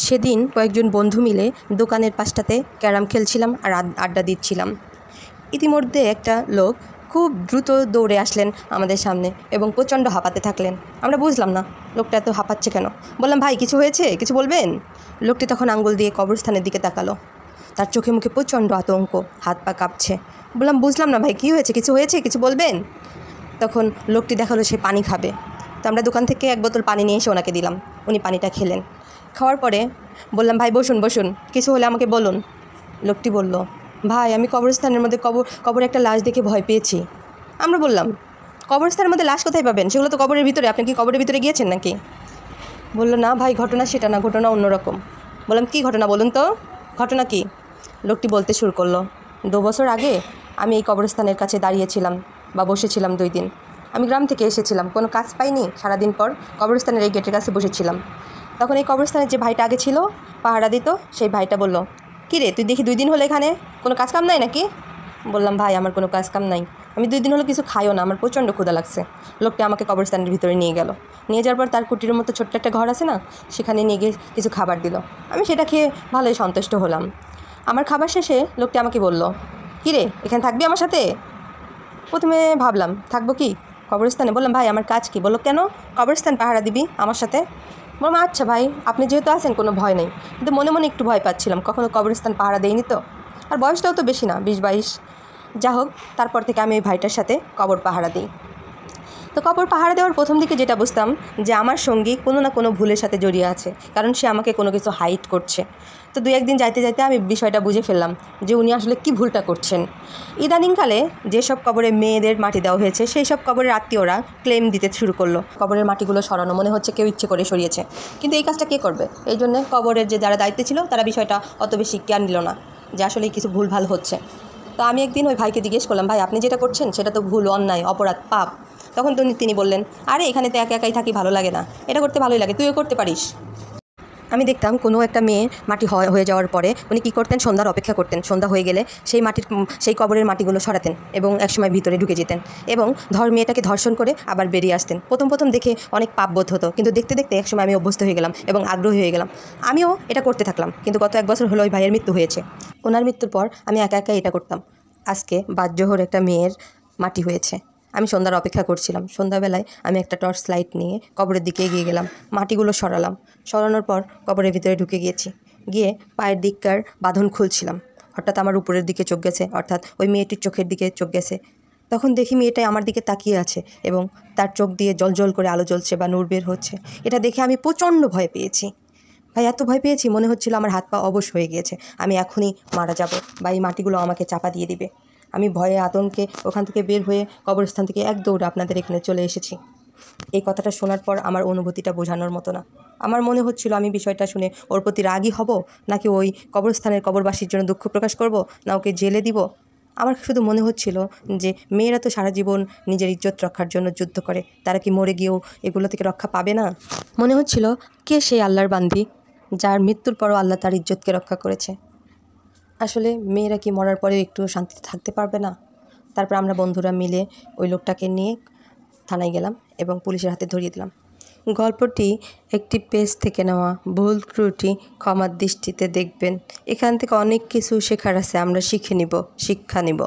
সেদিন কয়েকজন বন্ধু মিলে দোকানের পাশটাতে ক্যারাম খেলছিলাম আর আড্ডা দিচ্ছিলাম। ইতিমধ্যে একটা লোক খুব দ্রুত দৌড়ে আসলেন আমাদের সামনে এবং প্রচণ্ড হাঁপাতে থাকলেন। আমরা বুঝলাম না লোকটা এত হাঁপাচ্ছে কেন। বললাম, ভাই কিছু হয়েছে, কিছু বলবেন? লোকটি তখন আঙ্গুল দিয়ে কবরস্থানের দিকে তাকালো। তার চোখে মুখে প্রচণ্ড আতঙ্ক, হাত পা কাঁপছে। বললাম, বুঝলাম না ভাই, কী হয়েছে, কিছু হয়েছে, কিছু বলবেন? তখন লোকটি দেখালো সে পানি খাবে। তো আমরা দোকান থেকে এক বোতল পানি নিয়ে এসে ওনাকে দিলাম। উনি পানিটা খেলেন। খাওয়ার পরে বললাম, ভাই বসুন বসুন, কিছু হলে আমাকে বলুন। লোকটি বলল, ভাই আমি কবরস্থানের মধ্যে কবরে একটা লাশ দেখে ভয় পেয়েছি। আমরা বললাম, কবরস্থানের মধ্যে লাশ কোথায় পাবেন? সেগুলো তো কবরের ভিতরে, আপনি কি কবরের ভিতরে গিয়েছেন নাকি? বললো, না ভাই, ঘটনা সেটা না, ঘটনা অন্যরকম। বললাম, কী ঘটনা বলুন তো, ঘটনা কী? লোকটি বলতে শুরু করলো, 2 বছর আগে আমি এই কবরস্থানের কাছে দাঁড়িয়েছিলাম বা বসেছিলাম 2 দিন। আমি গ্রাম থেকে এসেছিলাম, কোনো কাজ পাইনি, সারাদিন পর কবরস্থানের এই গেটের কাছে বসেছিলাম। তখন এই কবরস্থানের যে ভাইটা আগে ছিল, পাহারা দিত, সেই ভাইটা বলল, কী রে তুই দেখি 2 দিন হলো এখানে, কোনো কাজ কাম নাই নাকি? বললাম, ভাই আমার কোনো কাজ কাম নাই, আমি 2 দিন হলো কিছু খাইও না, আমার প্রচণ্ড ক্ষুধা লাগছে। লোকটি আমাকে কবরস্থানের ভিতরে নিয়ে গেল। নিয়ে যাওয়ার পর তার কুটির মতো ছোট্ট একটা ঘর আছে না, সেখানে নিয়ে গিয়ে কিছু খাবার দিল। আমি সেটা খেয়ে ভালোই সন্তুষ্ট হলাম। আমার খাবার শেষে লোকটি আমাকে বলল, কী রে এখানে থাকবি আমার সাথে? প্রথমে ভাবলাম থাকবো কি কবরস্থানে। বললাম, ভাই আমার কাজ কি? বললো, কেন কবরস্থান পাহারা দিবি আমার সাথে? বললাম, আচ্ছা ভাই, আপনি যেহেতু আছেন কোনো ভয় নেই। কিন্তু মনে মনে একটু ভয় পাচ্ছিলাম, কখনো কবরস্থান পাহারা দেয়নি তো, আর বয়সটাও তো বেশি না, 20-22। যা হোক, তারপর থেকে আমি ওই ভাইটার সাথে কবর পাহারা দিই। তো কবর পাহারা দেওয়ার প্রথম দিকে যেটা বুঝতাম যে আমার সঙ্গী কোনো না কোনো ভুলের সাথে জড়িয়ে আছে, কারণ সে আমাকে কোনো কিছু হাইড করছে। তো 2-1 দিন যাইতে যাইতে আমি বিষয়টা বুঝে ফেললাম যে উনি আসলে কী ভুলটা করছেন। ইদানিংকালে যেসব কবরে মেয়েদের মাটি দেওয়া হয়েছে, সেই সব কবরের আত্মীয়রা ক্লেম দিতে শুরু করলো কবরের মাটিগুলো সরানো, মনে হচ্ছে কেউ ইচ্ছে করে সরিয়েছে। কিন্তু এই কাজটা কে করবে? এই জন্যে কবরের যে যারা দায়িত্বে ছিল তারা বিষয়টা অত বেশি কেয়ার নিল না যে আসলে কিছু ভুলভাল হচ্ছে। তো আমি একদিন ওই ভাইকে জিজ্ঞেস করলাম, ভাই আপনি যেটা করছেন সেটা তো ভুল, অন্যায়, অপরাধ, পাপ। তখন তিনি বললেন, আরে এখানে তো একা একাই থাকি, ভালো লাগে না, এটা করতে ভালোই লাগে, তুইও করতে পারিস। আমি দেখতাম কোনো একটা মেয়ে মাটি হয়ে যাওয়ার পরে উনি কী করতেন, সন্ধ্যার অপেক্ষা করতেন। সন্ধ্যা হয়ে গেলে সেই কবরের মাটিগুলো সরাতেন এবং একসময় ভিতরে ঢুকে যেতেন এবং মেয়েটাকে ধর্ষণ করে আবার বেরিয়ে আসতেন। প্রথম দেখে অনেক পাপবোধ হতো, কিন্তু দেখতে দেখতে একসময় আমি অভ্যস্ত হয়ে গেলাম এবং আগ্রহী হয়ে গেলাম। আমিও এটা করতে থাকলাম। কিন্তু গত 1 বছর হলো ওই ভাইয়ের মৃত্যু হয়েছে। ওনার মৃত্যুর পর আমি একা একা এটা করতাম। আজকে বাদজোহর একটা মেয়ের মাটি হয়েছে, আমি সন্ধ্যার অপেক্ষা করছিলাম। সন্ধ্যাবেলায় আমি একটা টর্চ লাইট নিয়ে কবরের দিকে এগিয়ে গেলাম, মাটিগুলো সরালাম। সরানোর পর কবরের ভিতরে ঢুকে গিয়েছি। গিয়ে পায়ের দিককার বাঁধন খুলছিলাম। হঠাৎ আমার উপরের দিকে চোখ গেছে, অর্থাৎ ওই মেয়েটির চোখের দিকে চোখ গেছে। তখন দেখি মেয়েটাই আমার দিকে তাকিয়ে আছে এবং তার চোখ দিয়ে জল করে আলো জ্বলছে বা নূর বের হচ্ছে। এটা দেখে আমি প্রচণ্ড ভয় পেয়েছি। ভাই এত ভয় পেয়েছি, মনে হচ্ছিল আমার হাত পা অবশ হয়ে গিয়েছে, আমি এখনই মারা যাব বা এই মাটিগুলো আমাকে চাপা দিয়ে দিবে। আমি ভয়ে আতঙ্কে ওখান থেকে বের হয়ে কবরস্থান থেকে এক দৌড়ে আপনাদের এখানে চলে এসেছি। এই কথাটা শোনার পর আমার অনুভূতিটা বোঝানোর মতো না। আমার মনে হচ্ছিল আমি বিষয়টা শুনে ওর প্রতি রাগী হব, নাকি ওই কবরস্থানের কবরবাসীর জন্য দুঃখ প্রকাশ করব, না ওকে জেলে দিব। আমার শুধু মনে হচ্ছিল যে মেয়েরা তো সারা জীবন নিজের ইজ্জত রক্ষার জন্য যুদ্ধ করে, তারা কি মরে গিয়েও এগুলো থেকে রক্ষা পাবে না? মনে হচ্ছিল কে সেই আল্লাহর বান্দি যার মৃত্যুর পরও আল্লাহ তার ইজ্জতকে রক্ষা করেছে। আসলে মেয়েরা কি মরার পরেও একটু শান্তিতে থাকতে পারবে না? তারপর আমরা বন্ধুরা মিলে ওই লোকটাকে নিয়ে থানায় গেলাম এবং পুলিশের হাতে ধরিয়ে দিলাম। গল্পটি একটি পেজ থেকে নেওয়া, ভুল ত্রুটি ক্ষমার দৃষ্টিতে দেখবেন। এখান থেকে অনেক কিছু শেখার আছে, আমরা শিক্ষা নিব।